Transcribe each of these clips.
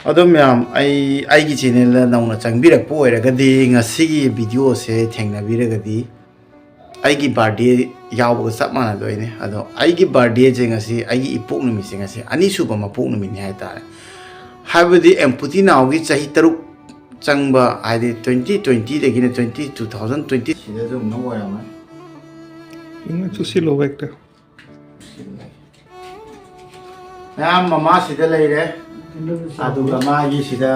अदो मैम आई चैनल नौना चंगबिरक्पो ओइरगदी ngasiगी वीडियो से थेंगनाबिरगदी आईगी बर्थडे यावबो सब मानदोइने अदो आईगी बर्थडे जे ngasi आईगी इपोक नुमि से ngasi अनिसुबा मपोक नुमि नि हाइतारे हाइबदी एम्पुटी नाउगी चाही तरुक चंगबा आइदि 2020 दगिने 2020 सिदा जो नो ओइरामा इंग चुसिलो वेक्टर मैम ममा सिदा लेरे अदुगा मागी सिदा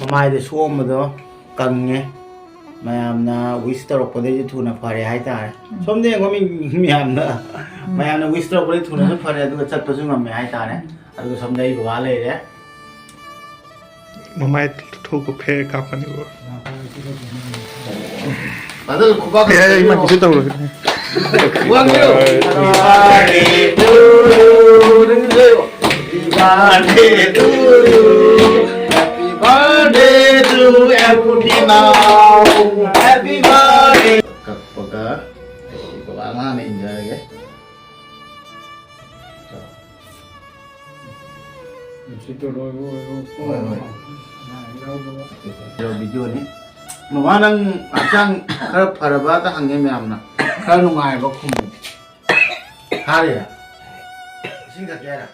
ममाइदे सोमदो कंगे मैमना विश तौरपदे थुना फरे हाइतारे सोमदे गोमि मैमना विश तौरपदे थुना फरे अदुगा चटपसु ngame हाइतारे अदुगा सोमदे बवा लेरे ममाइ थोको फे कापनी वो बदल खुबा ए इमा किसे तौरो वांगो Happy birthday to you. Happy birthday to everybody now. Happy birthday. Kapag ipabangan na enjoy lagi. Video ni. Mama nang asang harap harap ta hangge me amna. Kar nungai ba khum. Hari ya. Singkat ya.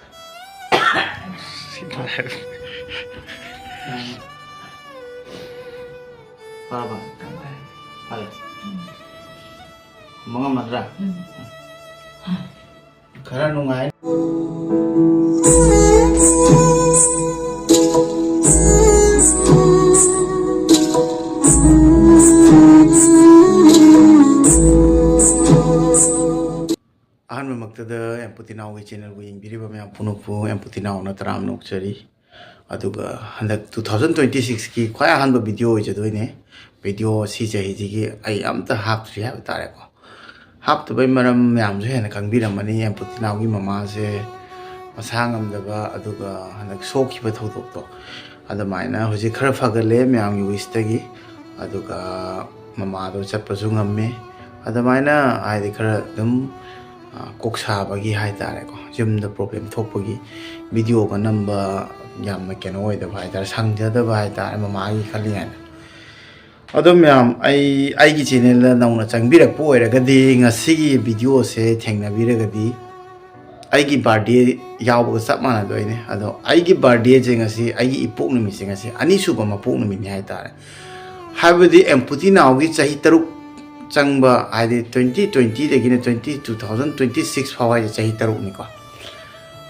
Apa? Ada. Mga madra. Karena nungai. Ahan memaktada Empathy Now channel ko yung biri ba may puno po Empathy Now na taram nok chari aduga handak 2026 ki kwaya han ba video je doi ne video si je hi gi ai am ta hap ri ha tare ko hap to bai maram yam je na kang biram mani Empathy Now gi mama se masang am da ba aduga handak sok ki ba thok to adamai na hoji khara phagale myam gi wish ta gi aduga mama do chat pa su ngamme adamai na ai de khara dum koksa bagi hai tare ko jim the problem thok bagi video ka number yam ma ken oi da bai tar sang ja da bai tar mama gi khali an adom yam ai gi channel la nauna changbirak po oira gadi ngasi gi video se thengna biragadi ai gi birthday yaw sap mana doine ado ai gi birthday je ngasi ai gi ipok numi se ngasi ani su ba ma pok numi ni hai tare habdi Empathy Now gi chahi taruk changba आइदि 2020 दगिने 2026 फावाय चाही तरुक निको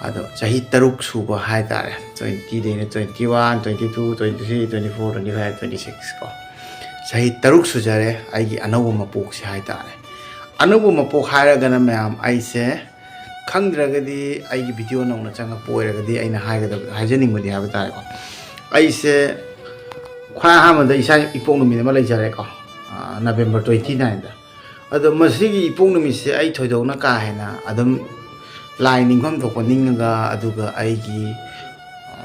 आदो चाही तरुक सुबा हाय तारे 20 दगिने 21 22 23 24 25 26 को चाही तरुक सुजारे आइगी अनौब मपोक से हाय तारे अनौब मपोक हायरगना मैम आइसे खंगद्रगदि आइगी वीडियो नौना चंगा पोयरगदि आइना हायजनिंगबदि हाय तारे को आइसे ख्वा हामदा इसा इपोक नुमिने मा लैजारे को November 29 da ado masigi ipong numi se ai thoidau na ka hena adam lai ningkham thokpa ninga aduga aigi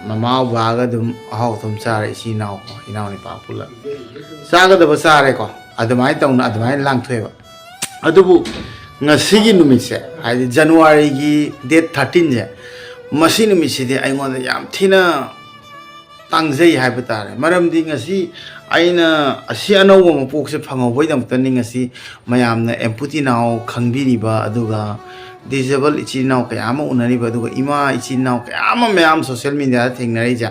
mama ba ga dum ahau thum chare isi naw ko inaw ni pa pula saga da basare ko adamai tauna adamai lang thoeba adubu ngasigi numi se ai January gi date 13 je masi numi se de ai ngon yam thina tangjai hai batare maram di ngasi aina asi anauba mapok se phangoboi dam taning asi mayamna Empathy Now khangbiriba aduga disabled ichinaw kayama unariba aduga ima ichinaw kayama mayam social media thengnari ja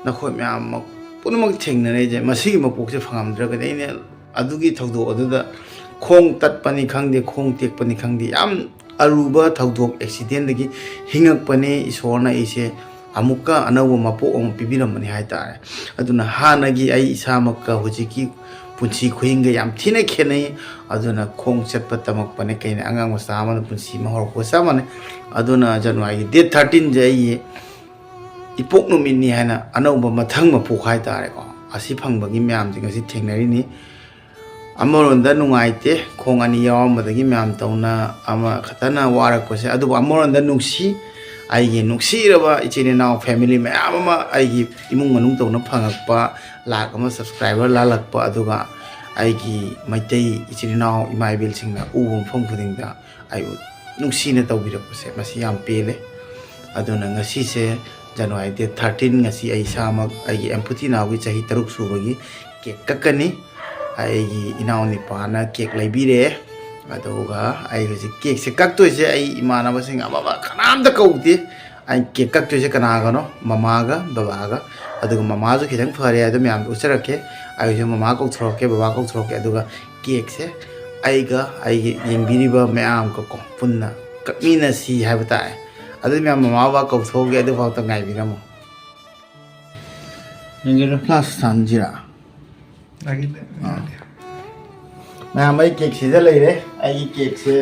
nakhoi mayam punumak thengnari ja masigi mapok se phangamdraga deine adugi thogdo aduda khong tatpani khangde khong tekpani khangde yam aruba thogdok accident dagi hingakpani isorna ise amuka anawa mapo ang pibiram mani hai tare aduna hanagi ai isamaka hojiki punchi khoinga yam thina khenai aduna khong chatpa tamak pane kaina angang masama punchi mahor ko samane aduna January date 13 je ipok no minni hana anauba mathang mapo hai tare ko asi phangbagi myam jinga si thengnari ni amoronda nungaite khong ani yawam badagi myam tauna ama khatana warak ko se adu amoronda nungsi आइगे नुक्सीरबा इचिने नाव family में आमा आइगी इमुंग मनुंग तौना फंगकपा लाख अमा subscriber लालकपा अदुगा आइगी Meitei इचिने नाव इमाइबेल सिंगना उबम फंग खुदिंगदा आइ नुक्सीने तौबिरकपसे मसी याम पेले अदुना ngasi se January date 13 ngasi ai samak ai empathy now gi chahi taruk subagi cake kakani ai inaw ni pana cake laibire adoga ai hosi cake se kakto se ai imana basing ababa kanam da kauti ai cake kakto se kana gano mama ga baba ga aduga mama jo khidang phare adu myam usarake ai jo mama ko throke baba ko throke aduga cake se ai ga ai yingbiriba myam ko ko punna kakmina si habata adu myam mama ba ko thoge adu fa ta ngai biramo Ningiro. plus sanjira Lagi. मैं हमारी cake सीधे ले रहे आई cake से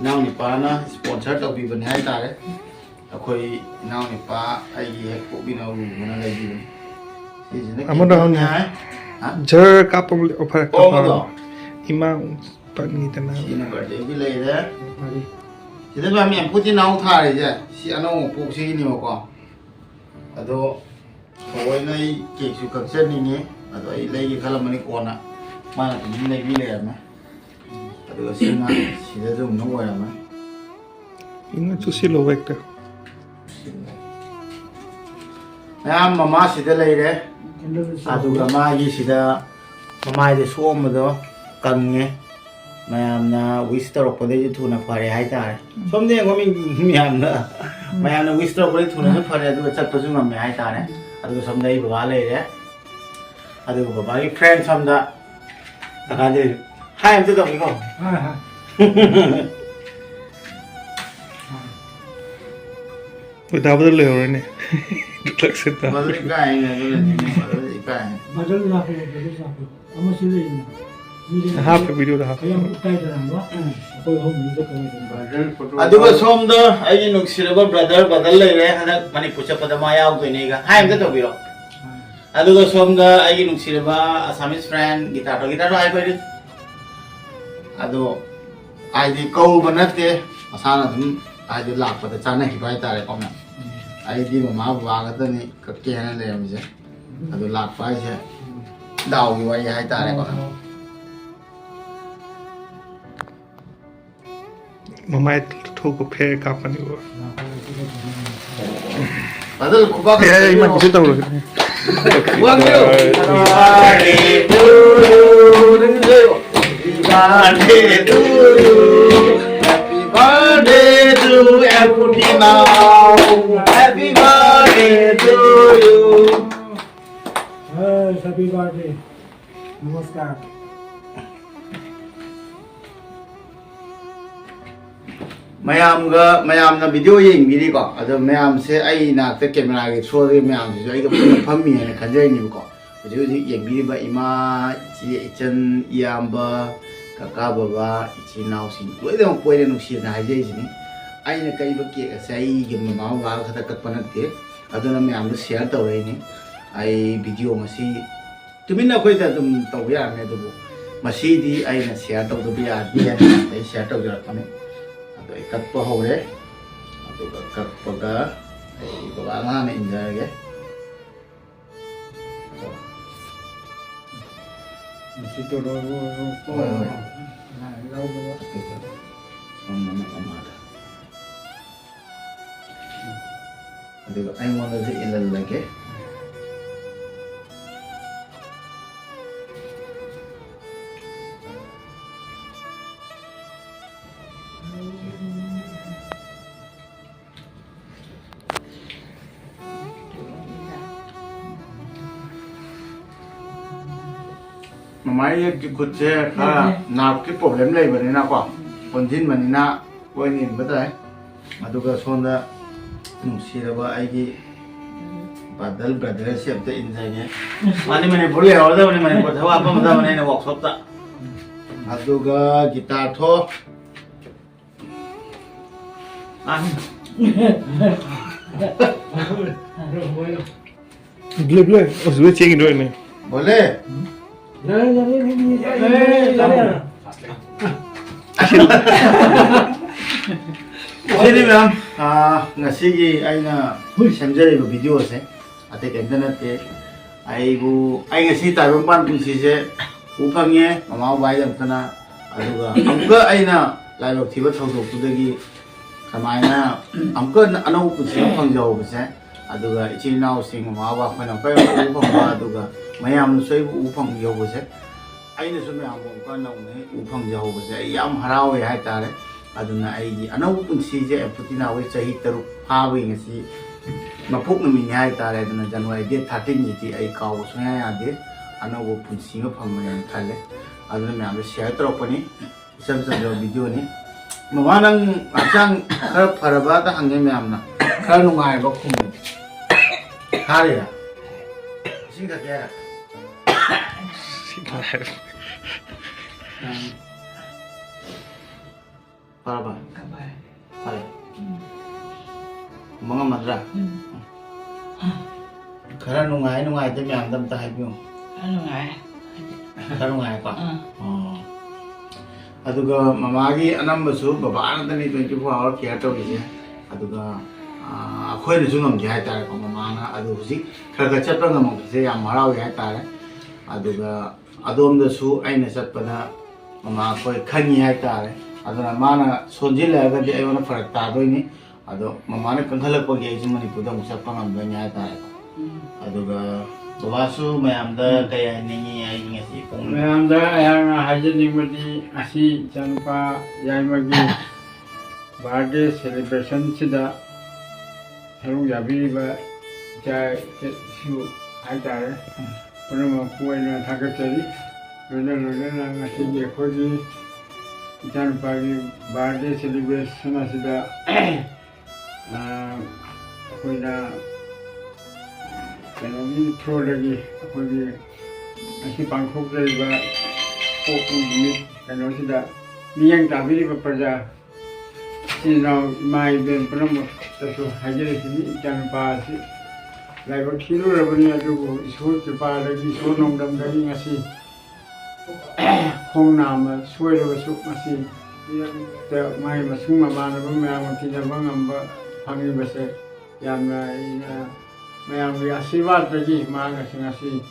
नाव निपाना sponsor तो भी बने हैं तारे अकोई नाव निपा आई ये को भी नाव बना लगी बने Amo dah ni. Jar kapal apa Oh, kapal. Ima pan ni tanah. ini birthday भी ले रहे सीधे भी हमें पुती नाव था रहे जे सी अनो पुक सी नहीं हो को अदो कोई नहीं केक सु कक्चर नहीं है अदो आई लेगी कल मनी कोना माना तो नहीं भी ले रहा अदो सीना सीधे जो नो हुआ है Ingat susi lo ekta. मैं ममा सीधे ले रहे अदुगा मागी सिदा ममाइदे सोमदो कंगे मयामना विश तौरपदे थुना फरे हाइतारे सोमदे गोमि मियामना मयामना विश तौरपदे थुना फरे अदुगा चटपसु ngame हाइतारे अदुगा सोमदे बाबा लेरे अदुगा बाबा की फ्रेंड सोमदा तकादे हाय हमते दबिको हाय हाय Udah betul le orang ni. Tak sedar. Mother का आएंगे मदर का आएंगे बदल लाके बदल लाके हम सीधे इन Half video dah. कयम उठाई दरंगा कोई हम वीडियो करेंगे अदुगा सोमदो आइगी नुक्सिरबा ब्रदर बदल लेरे हना मनि पुचपदा मा याउदोइनेगा हाय हमते दबिरो अदुगा सोमदा आइगी नुक्सिरबा असामिस फ्रेंड गिटार हाय कोइ अदो आइदी कौबा नते असाना दुम आइदी लापदा चाना हि बाय तारे कोना आइदी ममा बागा तनि कक्के हना लेमजे अदो लापा से दाउगी वाई हाय तारे कोना Mama itu ko phe kapan ni wo. बदल खुबा Eh, iman kita tahu. Uang dulu. Happy birthday to you. Happy birthday to everybody now. Happy birthday to you. Happy birthday नमस्कार मयामना वीडियो येंगिरीको अदो मयाम से आई नाक्ते कैमरा के throw दे मयाम से आई पुन फम्मी है खजैनिबको हजि हजि येंगिरीबा इमा ची इचन इयाम्बा काका बाबा इची नाउसी लोइदम पोइरे नुसीना हाइजैसिनी आइना कइबा केक असे आई गे ममा बाबा खता कपनते अदोना मयाम शेयर तौरैनी आई वीडियो मसी तुमिना खोइदा तुम तौबा याने दुबो मसीदी आइना शेयर तौदबा यादि आई शेयर तौजरकने अदो कप्पा होरे अदो कप्पगा आई बाबा ngana injage सितो रो अदो आई मोना जे इलल लगे Mamai ki kutse ka naap ki problem lai bani na ko konjin bani na ko ni batai aduga sonda nusiraba ai ki badal brother se abta injage mani mane bole awda mani mane ko thawa apa mada mane na workshop ta aduga guitar tho Bele. Oh, sudah cengin dulu ni. bole Sini ma'am, ngasigi ay na semjari ba video se ate kenta na te ay ngasi tayo pan kung sise upang ye mama bai dam tana aduga amka ay na live active thau thau tu dagi samay na amka ano kung sise phang jaw ba se aduga ichil naw sing ma ba khana pa u phang ba aduga mayam soi u phang yo bo se aina su mayam bo ka naw ne u phang yo bo se yam harawe hai tare aduna ai gi anau punsi je putina we chahi taru pha wi ngasi mapuk nami hai tare aduna January date 13 ni ti ai kaw so ya de anau punsi ga phang ma thale aduna mayam share tropani sam sam video ni mamanang asang khar pharaba ta hange mayam na khar nungai ba khum hari ya sing ka kya pharaba hari mga madra khar nungai te mayam dam ta haibyo khar nungai ko aduga mamagi anambasu babana tani 24 hour care tawise aduga akhoi su ngam jai tare ko mamana adu husi khara chapra ngam se yam haraw ya tare aduga adom da su aina satpada mama khoi khani ya tare aduna mana sonjil la ga de ayona farak ta doini ado mamana kanghala ko ge ji mani pudam sappa ngam ba nya tare aduga bawasu mayamda kaya ningi ai ngasi pung mayamda yang hajani mati asi janpa yaimagi birthday celebration sida haru yabi ba jai su aitare purama kuena thakachari lona ngasi ge khoji janpa gi birthday celebration sida koina kami pro lagi kami masih Bangkok dari ba kokun ini kalau sudah ni yang kami di bekerja sino mai ben pernah terus hajar di sini jangan pas lagi kilo rabani aduh isu cepat lagi isu nongdam lagi ngasih kong nama suai lebih masih dia mai masuk mana pun memang tidak bangamba kami besar yang lain mayam wi asirwad lagi maga ngasi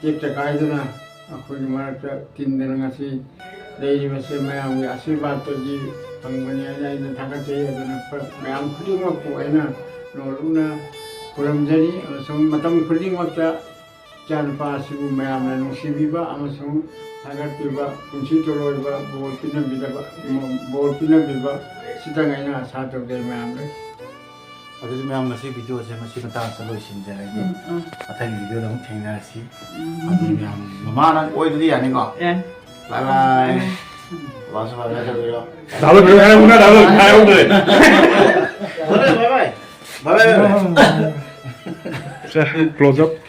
cipta kaiduna aku ni marata tindana ngasi dai mase mayam wi asirwad lagi pangmanya ina thakat jai aduna mayam khuding ma ko ina noruna kuram jari amasung matam khuding ma cha chan pa sibu mayam na nusibiba amasung thakat biba kunchi toloiba bol pina biba sidang ina satok dai mayam le aduh mayam ngasi video se masih mentang solution je lagi atai video dong thengna si aduh mayam mamana oi dudi ani ko bye bye langsung bye bye video 나도 그렇게 하는구나. 나도 다 형들. bye bye bye bye 자, 클로즈업.